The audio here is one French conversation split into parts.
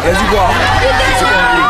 Vas-y, bois. C'est compris.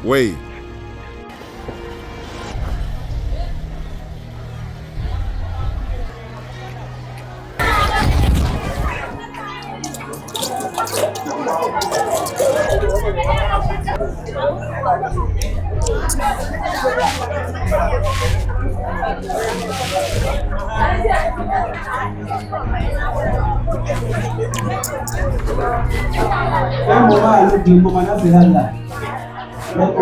Oui. Un moment, le commandant sera là. Voilà.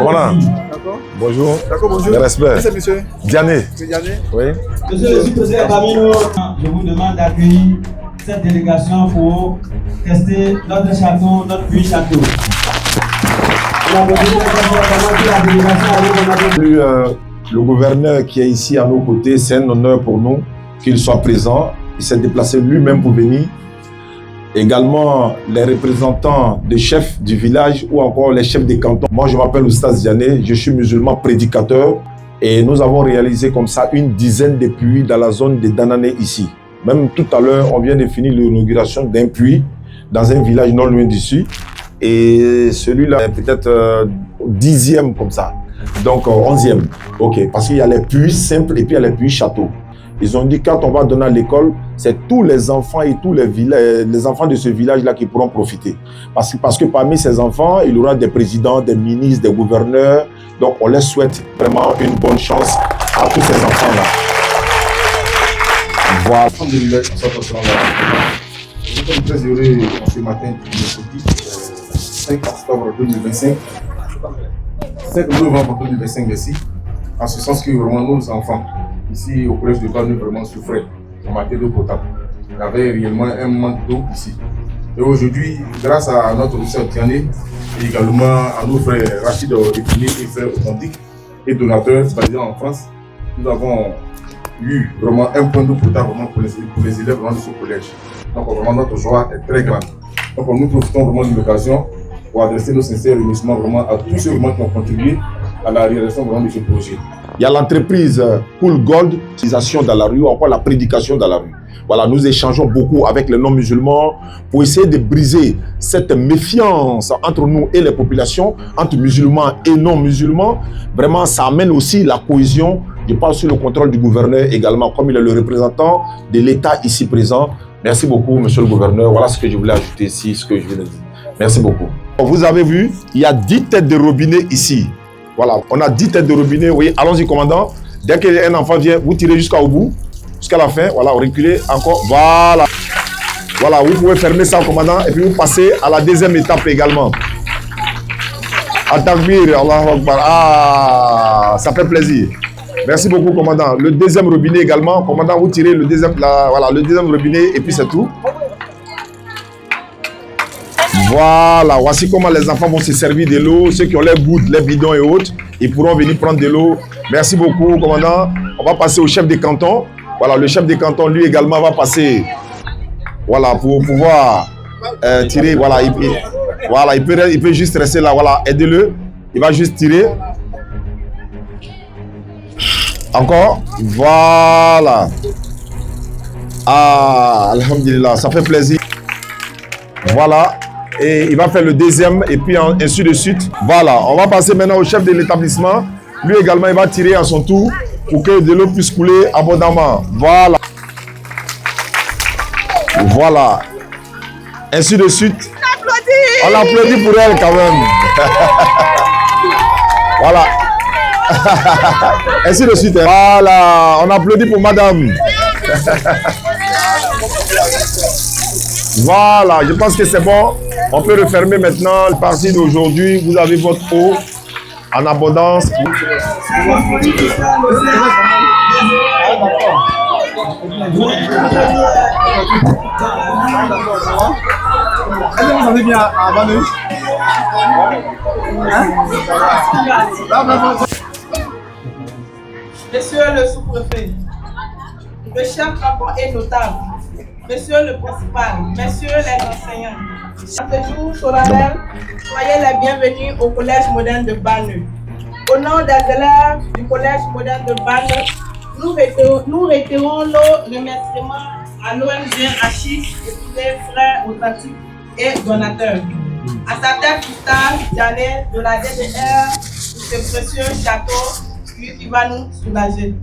Voilà. Bonjour. D'accord, bonjour. Mes respects. C'est monsieur. Diané. C'est Diané. Oui. Monsieur le sous-président parmi nous, je vous demande d'accueillir cette délégation pour tester notre château, notre puits château. Le gouverneur qui est ici à nos côtés, c'est un honneur pour nous qu'il soit présent. Il s'est déplacé lui-même pour venir. Également, les représentants des chefs du village ou encore les chefs des cantons. Moi, je m'appelle Oustaz Diané, je suis musulman prédicateur et nous avons réalisé comme ça une dizaine de puits dans la zone de Danané ici. Même tout à l'heure, on vient de finir l'inauguration d'un puits dans un village non loin d'ici. Et celui-là est peut-être 10e comme ça. Donc 11e. Ok, parce qu'il y a les puits simples et puis il y a les puits châteaux. Ils ont dit quand on va donner à l'école, c'est tous les enfants et tous les enfants de ce village-là qui pourront profiter. Parce que parmi ces enfants, il y aura des présidents, des ministres, des gouverneurs. Donc on leur souhaite vraiment une bonne chance à tous ces enfants-là. Voilà. Je suis très heureux ce matin du mercredi 5 octobre 2025, 5 novembre 2025 ici, en ce sens que vraiment nos enfants, ici au collège de Bas, nous vraiment souffraient en matière d'eau potable. Il y avait réellement un manque d'eau ici. Et aujourd'hui, grâce à notre officier Tiané et également à nos frères Rachid Epini et frères authentiques et donateurs basés en France, nous avons eu vraiment un point d'eau potable vraiment pour les élèves de ce collège. Donc vraiment notre joie est très grande. Donc nous profitons vraiment de l'occasion pour adresser nos sincères remerciements vraiment à tous ceux vraiment qui ont contribué à la réalisation vraiment de ce projet. Il y a l'entreprise Cool Gold, l'utilisation dans la rue, encore la prédication dans la rue. Voilà, nous échangeons beaucoup avec les non-musulmans pour essayer de briser cette méfiance entre nous et les populations, entre musulmans et non-musulmans. Vraiment, ça amène aussi la cohésion. Je parle sur le contrôle du gouverneur également, comme il est le représentant de l'État ici présent. Merci beaucoup, monsieur le gouverneur. Voilà ce que je voulais ajouter ici, ce que je viens de dire. Merci beaucoup. Vous avez vu, il y a 10 têtes de robinet ici. Voilà, on a 10 têtes de robinet. Oui, allons-y, commandant. Dès qu'un enfant vient, vous tirez jusqu'au bout, jusqu'à la fin. Voilà, reculez encore. Voilà. Voilà, vous pouvez fermer ça, commandant, et puis vous passez à la deuxième étape également. At-Takbir, Allahu Akbar. Ah, ça fait plaisir. Merci beaucoup, commandant. Le deuxième robinet également. Commandant, vous tirez le deuxième, voilà, le deuxième robinet, et puis c'est tout. Voilà, voici comment les enfants vont se servir de l'eau. Ceux qui ont les gouttes, les bidons et autres, ils pourront venir prendre de l'eau. Merci beaucoup, commandant. On va passer au chef de canton. Voilà, le chef de canton, lui également, va passer. Voilà, pour pouvoir tirer. Voilà, il peut juste rester là. Voilà, aidez-le. Il va juste tirer. Encore. Voilà. Ah, alhamdulillah, ça fait plaisir. Voilà. Et il va faire le deuxième et puis ainsi de suite. Voilà, on va passer maintenant au chef de l'établissement. Lui également, il va tirer à son tour pour que de l'eau puisse couler abondamment. Voilà. Voilà. Ainsi de suite. On applaudit pour elle quand même. Voilà. Ainsi de suite. Voilà. On applaudit pour madame. Voilà. Je pense que c'est bon. On peut refermer maintenant. À partir d'aujourd'hui, vous avez votre eau en abondance. Vous avez bien à Banu? Monsieur le sous-préfet, le chef rapport est notable. Monsieur le principal, messieurs les enseignants, à ce jour solennel, soyez les bienvenus au Collège moderne de Banu. Au nom des élèves du Collège moderne de Banu, nous réitérons nos remerciements à l'ONG Achille et tous les frères authentiques et donateurs. À sa tête Cristal Diané de la DDR pour ce précieux château qui va nous soulager.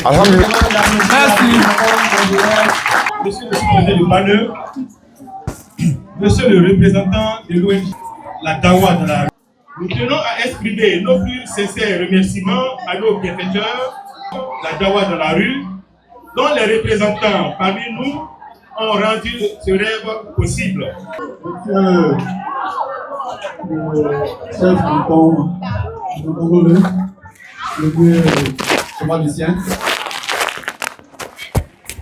Alhamdulillah. Merci. Monsieur le sous-préfet de Banu, monsieur le représentant de l'ONG La Dawa de la rue, nous tenons à exprimer nos plus sincères remerciements à nos bienfaiteurs, La Dawa de la rue, dont les représentants parmi nous ont rendu ce rêve possible. Monsieur le chef canton de Congolais, le vieux Lucien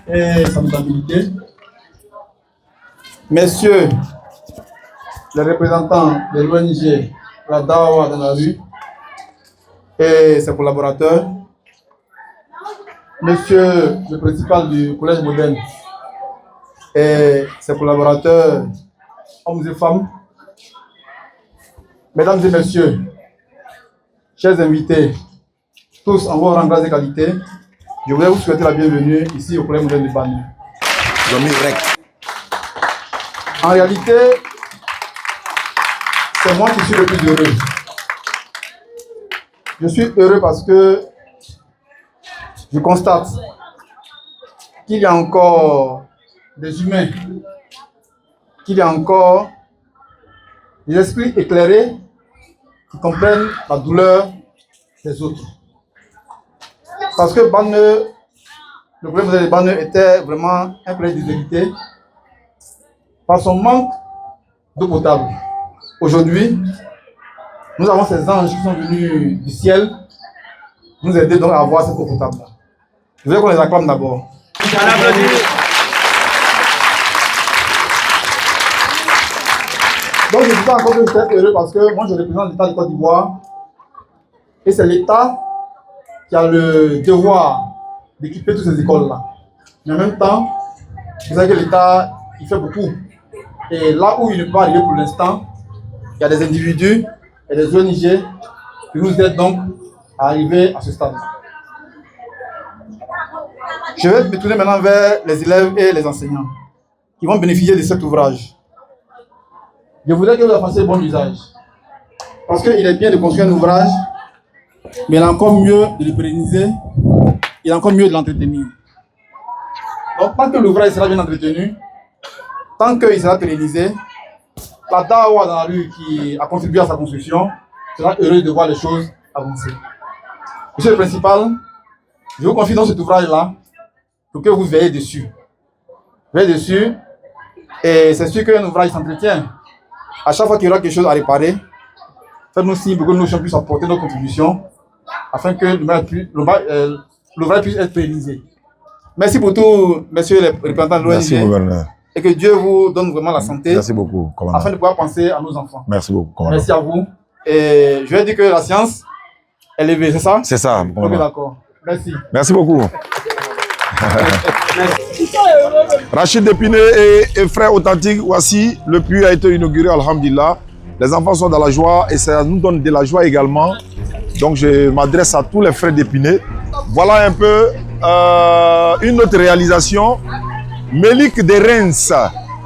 et sa notabilité, messieurs les représentants de l'ONG La Dawa dans la rue et ses collaborateurs, monsieur le principal du collège moderne et ses collaborateurs, hommes et femmes, mesdames et messieurs, chers invités, tous en vos rangs, grâce et qualité, je voudrais vous souhaiter la bienvenue ici au collège moderne de Banu. En réalité, c'est moi qui suis le plus heureux. Je suis heureux parce que je constate qu'il y a encore des humains, qu'il y a encore des esprits éclairés qui comprennent la douleur des autres. Parce que Banu, le problème de Banu était vraiment un problème d'hérité par son manque d'eau potable. Aujourd'hui, nous avons ces anges qui sont venus du ciel nous aider donc à avoir cette eau potable. Je veux qu'on les acclame d'abord. Donc je suis encore très heureux parce que moi je représente l'État de Côte d'Ivoire et c'est l'État qui a le devoir d'équiper toutes ces écoles-là. Mais en même temps, vous savez que l'État, il fait beaucoup. Et là où il ne peut pas arriver pour l'instant, il y a des individus et des ONG qui nous aident donc à arriver à ce stade. Je vais me tourner maintenant vers les élèves et les enseignants qui vont bénéficier de cet ouvrage. Je voudrais que vous en fassiez bon usage. Parce qu'il est bien de construire un ouvrage, mais il est encore mieux de le pérenniser, il est encore mieux de l'entretenir. Donc, tant que l'ouvrage sera bien entretenu, tant qu'il sera pérennisé, la Dawa dans la rue qui a contribué à sa construction sera heureuse de voir les choses avancer. Monsieur le principal, je vous confie dans cet ouvrage-là pour que vous veillez dessus. Veillez dessus, et c'est sûr qu'un ouvrage s'entretient. À chaque fois qu'il y aura quelque chose à réparer, faites-nous signe pour que nous puissions apporter nos contributions afin que l'ouvrage puisse être pérennisé. Merci pour tout, messieurs les représentants de l'ONG. Merci, gouverneur. Et que Dieu vous donne vraiment la santé. Merci beaucoup, commandant. Afin de pouvoir penser à nos enfants. Merci beaucoup, commandant. Merci à vous. Et je vais dire que la science est élevée, c'est ça? C'est ça, commandant. Ok, d'accord. Merci. Merci beaucoup. Rachid Dépiné et frères authentiques, voici, le puits a été inauguré, alhamdulillah. Les enfants sont dans la joie et ça nous donne de la joie également. Donc je m'adresse à tous les frères d'Épinay. Voilà un peu une autre réalisation. Mélik de Reims.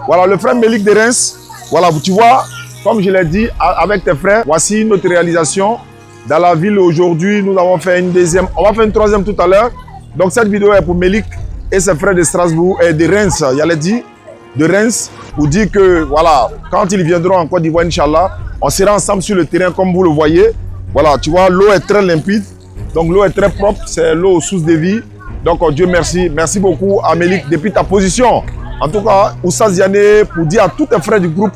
Voilà le frère Mélik de Reims. Voilà, tu vois, comme je l'ai dit avec tes frères, voici notre réalisation. dans la ville aujourd'hui. Nous avons fait une deuxième, on va faire une troisième tout à l'heure. Donc cette vidéo est pour Melik et ses frères de Strasbourg et de Reims, il y a les dit, de Reims, pour dire que voilà, quand ils viendront en Côte d'Ivoire, Inch'Allah, on sera ensemble sur le terrain comme vous le voyez. Voilà, tu vois, l'eau est très limpide, donc l'eau est très propre, c'est l'eau aux sources de vie. Donc Dieu merci, merci beaucoup à Melik depuis ta position. En tout cas, Oussa Ziane, pour dire à tous les frères du groupe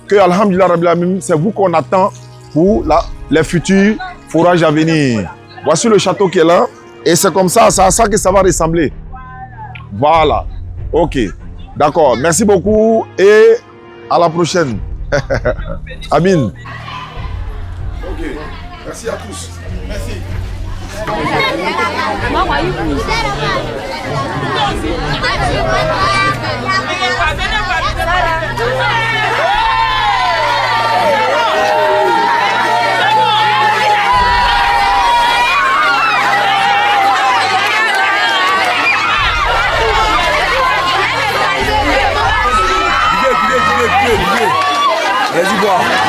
que, alhamdulillah, c'est vous qu'on attend pour les futurs forages à venir. Voici le château qui est là. Et c'est comme ça, c'est à ça que ça va ressembler. Voilà. Ok. D'accord. Merci beaucoup et à la prochaine. Amin. Ok. Merci à tous. Merci. Vas-y, bois.